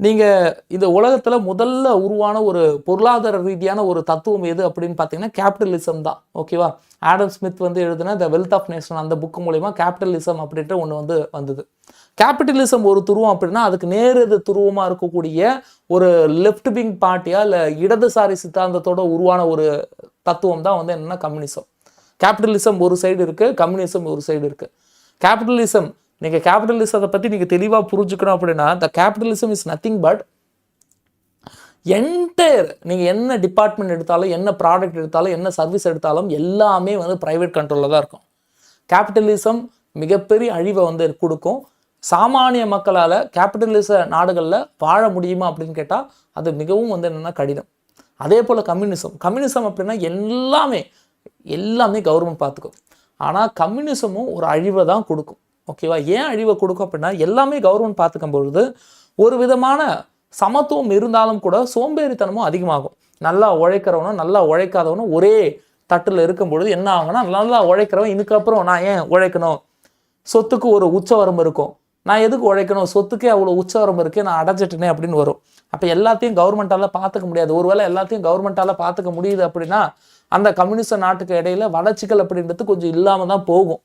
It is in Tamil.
நீங்கள் இந்த உலகத்தில் முதல்ல உருவான ஒரு பொருளாதார ரீதியான ஒரு தத்துவம் எது அப்படின்னு பார்த்தீங்கன்னா கேபிட்டலிசம் தான். ஓகேவா? ஆடம் ஸ்மித் வந்து எழுதின த வெல்த் ஆஃப் நேஷன் அந்த புக்கு மூலிமா கேபிட்டலிசம் அப்படின்ற ஒன்று வந்து வந்தது. கேபிட்டலிசம் ஒரு துருவம் அப்படின்னா அதுக்கு நேர் எதிர் துருவமாக இருக்கக்கூடிய ஒரு லெஃப்ட் விங் பார்ட்டியா இல்லை இடதுசாரி சித்தாந்தத்தோட உருவான ஒரு தத்துவம் தான் வந்து என்னன்னா கம்யூனிசம். கேபிட்டலிசம் ஒரு சைடு இருக்குது, கம்யூனிசம் ஒரு சைடு இருக்குது. கேபிட்டலிசம் நீங்கள் கேபிட்டலிசத்தை பற்றி நீங்கள் தெளிவாக புரிஞ்சுக்கணும் அப்படின்னா the capitalism is nothing but entire நீங்கள் என்ன டிபார்ட்மெண்ட் எடுத்தாலும், என்ன ப்ராடக்ட் எடுத்தாலும், என்ன சர்வீஸ் எடுத்தாலும் எல்லாமே வந்து ப்ரைவேட் கண்ட்ரோலில் தான் இருக்கும். கேபிட்டலிசம் மிகப்பெரிய அழிவை வந்து கொடுக்கும். சாமானிய மக்களால் கேபிட்டலிச நாடுகளில் வாழ முடியுமா அப்படின்னு கேட்டால் அது மிகவும் வந்து என்னென்னா கடினம். அதே போல் கம்யூனிசம் அப்படின்னா எல்லாமே கவர்மெண்ட் பார்த்துக்கும். ஆனால் கம்யூனிசமும் ஒரு அழிவை தான் கொடுக்கும். ஓகேவா? ஏன் அழிவை கொடுக்கும் அப்படின்னா எல்லாமே கவர்மெண்ட் பார்த்துக்கும் பொழுது ஒரு விதமான சமத்துவம் இருந்தாலும் கூட சோம்பேறித்தனமும் அதிகமாகும். நல்லா உழைக்கிறவனும் நல்லா உழைக்காதவனும் ஒரே தட்டில் இருக்கும் பொழுது என்ன ஆகும்னா, நல்லா உழைக்கிறவன் இதுக்கப்புறம் நான் ஏன் உழைக்கணும், சொத்துக்கு ஒரு உச்சவரம் இருக்கும், நான் எதுக்கு உழைக்கணும், சொத்துக்கே அவ்வளோ உச்சவரம் இருக்குது, நான் அடைஞ்சிட்டேனே அப்படின்னு வரும். அப்போ எல்லாத்தையும் கவர்மெண்ட்டால் பார்த்துக்க முடியாது. ஒருவேளை எல்லாத்தையும் கவர்மெண்ட்டால் பார்த்துக்க முடியுது அப்படின்னா அந்த கம்யூனிஸ்ட் நாட்டுக்கு இடையில வளர்ச்சிகள் அப்படின்றது கொஞ்சம் இல்லாமல் தான் போகும்.